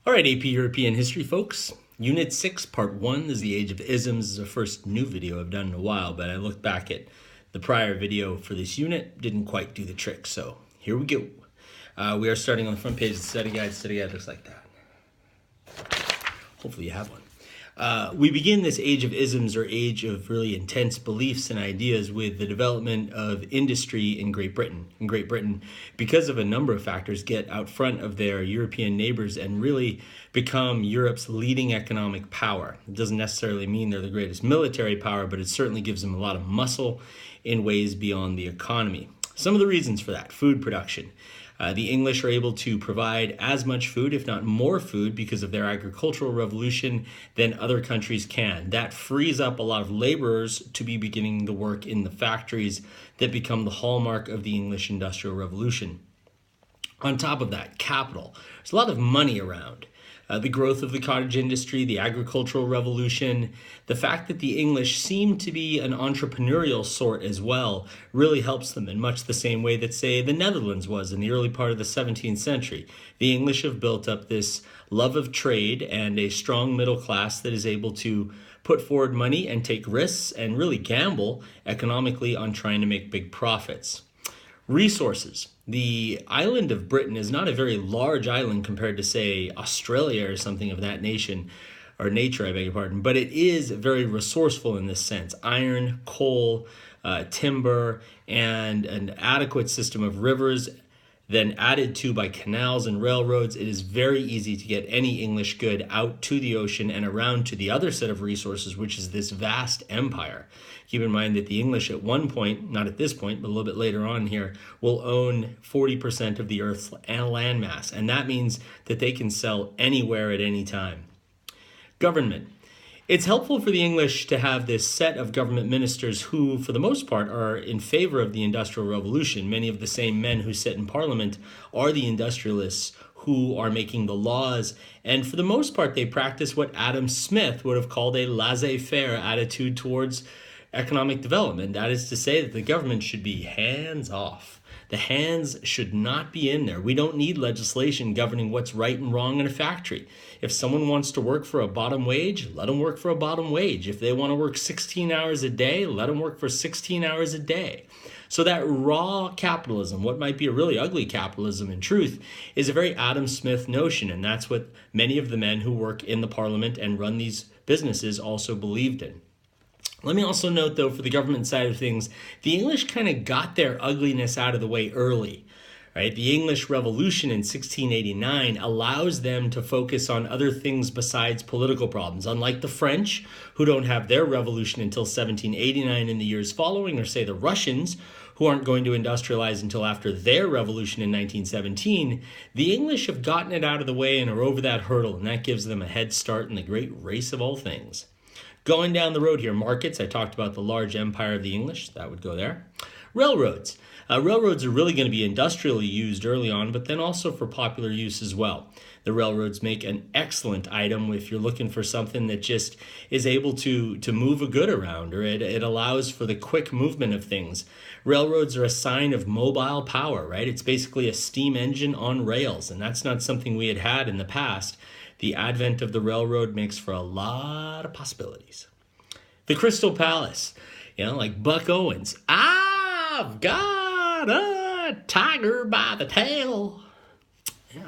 All right, AP European History, folks. Unit 6, Part 1 is the Age of Isms. This is the first new video I've done in a while, but I looked back at the prior video for this unit. Didn't quite do the trick, so here we go. We are starting on the front page of the study guide. Study guide looks like that. Hopefully you have one. We begin this age of isms, or age of really intense beliefs and ideas, with the development of industry in Great Britain. In Great Britain, because of a number of factors, get out front of their European neighbors and really become Europe's leading economic power. It doesn't necessarily mean they're the greatest military power, but it certainly gives them a lot of muscle in ways beyond the economy. Some of the reasons for that: food production. The English are able to provide as much food, if not more food, because of their agricultural revolution than other countries can. That frees up a lot of laborers to be beginning the work in the factories that become the hallmark of the English Industrial Revolution. On top of that, capital. There's a lot of money around. The growth of the cottage industry, the agricultural revolution, the fact that the English seem to be an entrepreneurial sort as well really helps them in much the same way that, say, the Netherlands was in the early part of the 17th century. The English have built up this love of trade and a strong middle class that is able to put forward money and take risks and really gamble economically on trying to make big profits. Resources. The island of Britain is not a very large island compared to, say, Australia or something of that nature, I beg your pardon, but it is very resourceful in this sense. Iron, coal, timber, and an adequate system of rivers, then added to by canals and railroads. It is very easy to get any English good out to the ocean and around to the other set of resources, which is this vast empire. Keep in mind that the English at one point, not at this point, but a little bit later on here, will own 40% of the Earth's landmass. And that means that they can sell anywhere at any time. Government. It's helpful for the English to have this set of government ministers who, for the most part, are in favor of the Industrial Revolution. Many of the same men who sit in Parliament are the industrialists who are making the laws, and for the most part, they practice what Adam Smith would have called a laissez-faire attitude towards economic development. That is to say that the government should be hands-off. The hands should not be in there. We don't need legislation governing what's right and wrong in a factory. If someone wants to work for a bottom wage, let them work for a bottom wage. If they want to work 16 hours a day, let them work for 16 hours a day. So that raw capitalism, what might be a really ugly capitalism in truth, is a very Adam Smith notion, and that's what many of the men who work in the parliament and run these businesses also believed in. Let me also note, though, for the government side of things, the English kind of got their ugliness out of the way early. Right? The English Revolution in 1689 allows them to focus on other things besides political problems, unlike the French, who don't have their revolution until 1789 in the years following, or say the Russians, who aren't going to industrialize until after their revolution in 1917. The English have gotten it out of the way and are over that hurdle, and that gives them a head start in the great race of all things. Going down the road here, markets. I talked about the large empire of the English. That would go there. Railroads. Railroads are really going to be industrially used early on, but then also for popular use as well. The railroads make an excellent item if you're looking for something that just is able to move a good around, or it allows for the quick movement of things. Railroads are a sign of mobile power, right? It's basically a steam engine on rails, and that's not something we had in the past. The advent of the railroad makes for a lot of possibilities. The Crystal Palace, like Buck Owens. I've got a tiger by the tail. Yeah,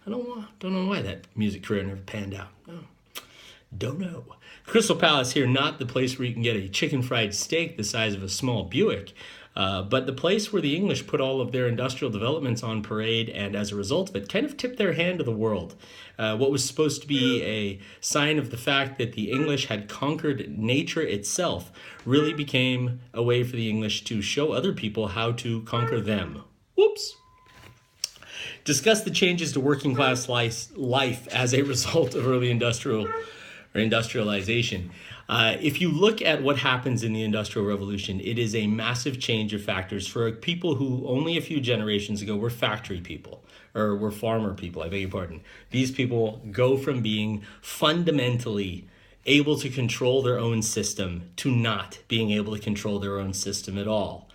I don't know why that music career never panned out. No, don't know. Crystal Palace here, not the place where you can get a chicken fried steak the size of a small Buick, but the place where the English put all of their industrial developments on parade, and as a result of it, kind of tipped their hand to the world. What was supposed to be a sign of the fact that the English had conquered nature itself really became a way for the English to show other people how to conquer them. Whoops. Discuss the changes to working class life as a result of early industrialization. If you look at what happens in the Industrial Revolution, it is a massive change of factors for people who only a few generations ago were factory people, or were farmer people, I beg your pardon. These people go from being fundamentally able to control their own system to not being able to control their own system at all.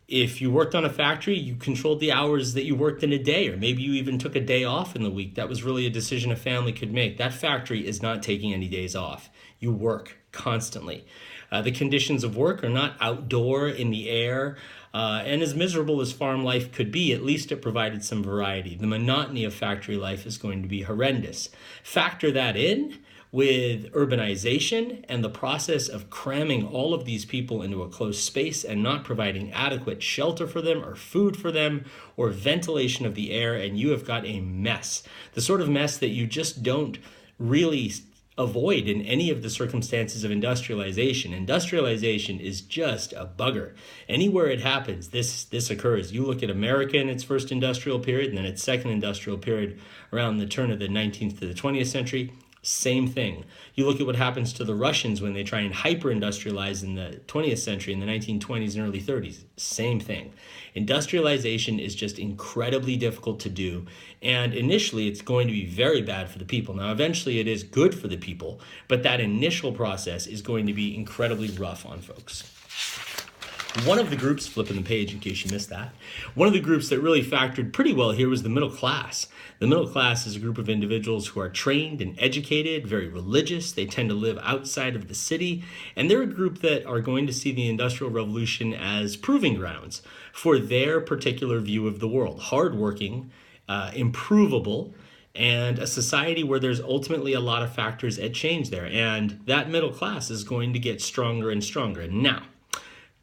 If you worked on a factory, you controlled the hours that you worked in a day, or maybe you even took a day off in the week. That was really a decision a family could make. That factory is not taking any days off. You work constantly. The conditions of work are not outdoor in the air, and as miserable as farm life could be, at least it provided some variety. The monotony of factory life is going to be horrendous. Factor that in with urbanization and the process of cramming all of these people into a closed space and not providing adequate shelter for them or food for them or ventilation of the air, and you have got a mess. The sort of mess that you just don't really avoid in any of the circumstances of industrialization. Industrialization is just a bugger. Anywhere it happens, this occurs. You look at America in its first industrial period and then its second industrial period around the turn of the 19th to the 20th century. Same thing. You look at what happens to the Russians when they try and hyper-industrialize in the 20th century, in the 1920s and early 30s. Same thing. Industrialization is just incredibly difficult to do, and initially it's going to be very bad for the people. Now, eventually it is good for the people, but that initial process is going to be incredibly rough on folks. One of the groups, flipping the page in case you missed that, one of the groups that really factored pretty well here was the middle class. The middle class is a group of individuals who are trained and educated, very religious. They tend to live outside of the city, and they're a group that are going to see the Industrial Revolution as proving grounds for their particular view of the world. Hardworking, improvable, and a society where there's ultimately a lot of factors at change there. And that middle class is going to get stronger and stronger. Now,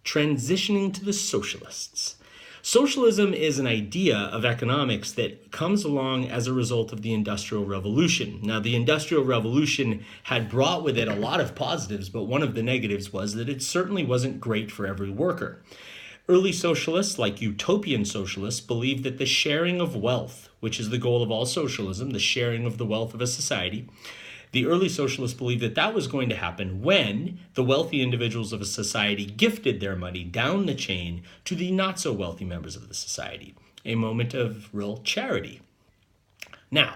transitioning to the socialists. Socialism is an idea of economics that comes along as a result of the Industrial Revolution. Now, the Industrial Revolution had brought with it a lot of positives, but one of the negatives was that it certainly wasn't great for every worker. Early socialists, like utopian socialists, believed that the sharing of wealth, which is the goal of all socialism, the sharing of the wealth of a society, the early socialists believed that that was going to happen when the wealthy individuals of a society gifted their money down the chain to the not so wealthy members of the society, a moment of real charity. Now,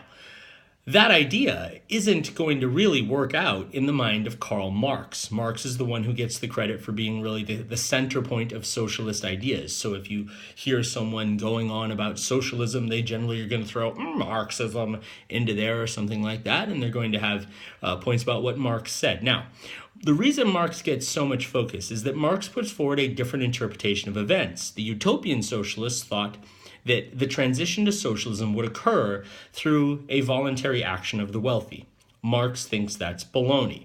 that idea isn't going to really work out in the mind of Karl Marx. Marx is the one who gets the credit for being really the center point of socialist ideas. So if you hear someone going on about socialism, they generally are going to throw Marxism into there or something like that, and they're going to have points about what Marx said. Now, the reason Marx gets so much focus is that Marx puts forward a different interpretation of events. The utopian socialists thought that the transition to socialism would occur through a voluntary action of the wealthy. Marx thinks that's baloney.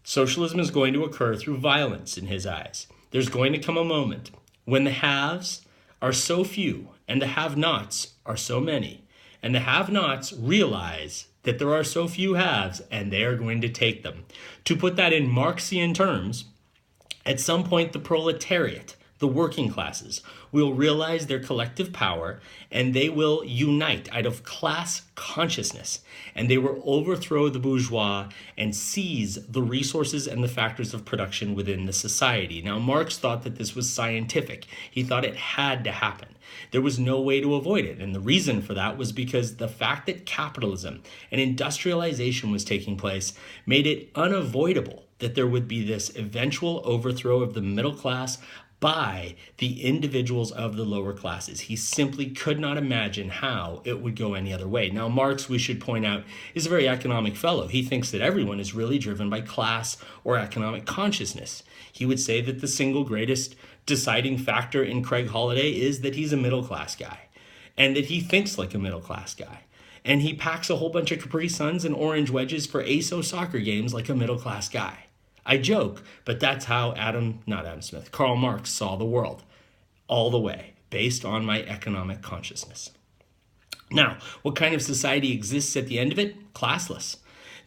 Socialism is going to occur through violence in his eyes. There's going to come a moment when the haves are so few and the have-nots are so many, and the have-nots realize that there are so few haves and they are going to take them. To put that in Marxian terms, at some point the proletariat, the working classes, will realize their collective power, and they will unite out of class consciousness, and they will overthrow the bourgeois and seize the resources and the factors of production within the society. Now, Marx thought that this was scientific. He thought it had to happen. There was no way to avoid it, and the reason for that was because the fact that capitalism and industrialization was taking place made it unavoidable that there would be this eventual overthrow of the middle class by the individuals of the lower classes. He simply could not imagine how it would go any other way. Now, Marx, we should point out, is a very economic fellow. He thinks that everyone is really driven by class or economic consciousness. He would say that the single greatest deciding factor in Craig Holiday is that he's a middle class guy and that he thinks like a middle class guy. And he packs a whole bunch of Capri Suns and orange wedges for ASO soccer games like a middle class guy. I joke, but that's how Karl Marx saw the world, all the way, based on my economic consciousness. Now, what kind of society exists at the end of it? Classless.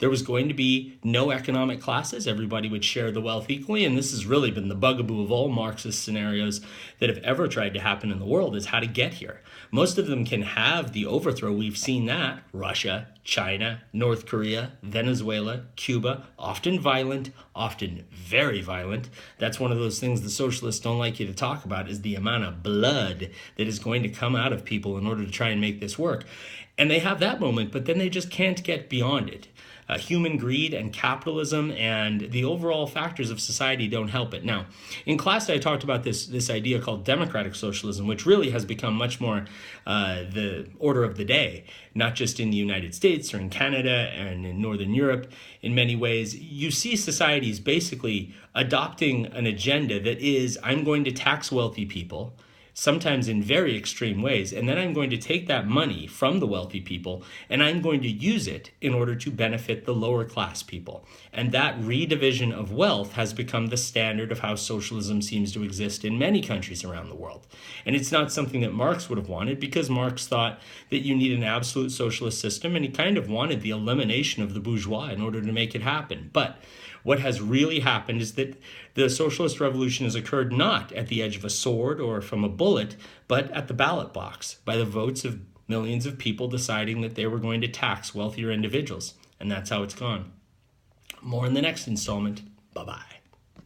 There was going to be no economic classes. Everybody would share the wealth equally, and this has really been the bugaboo of all Marxist scenarios that have ever tried to happen in the world, is how to get here. Most of them can have the overthrow. We've seen that. Russia, China, North Korea, Venezuela, Cuba, often violent, often very violent. That's one of those things the socialists don't like you to talk about, is the amount of blood that is going to come out of people in order to try and make this work. And they have that moment, but then they just can't get beyond it. human greed and capitalism and the overall factors of society don't help it. Now, in class, I talked about this idea called democratic socialism, which really has become much more the order of the day, not just in the United States or in Canada and in Northern Europe. In many ways, you see societies basically adopting an agenda that is, I'm going to tax wealthy people, sometimes in very extreme ways, and then I'm going to take that money from the wealthy people and I'm going to use it in order to benefit the lower class people. And that redivision of wealth has become the standard of how socialism seems to exist in many countries around the world. And it's not something that Marx would have wanted, because Marx thought that you need an absolute socialist system, and he kind of wanted the elimination of the bourgeois in order to make it happen. But what has really happened is that the socialist revolution has occurred not at the edge of a sword or from a bullet, but at the ballot box, by the votes of millions of people deciding that they were going to tax wealthier individuals. And that's how it's gone. More in the next installment. Bye-bye.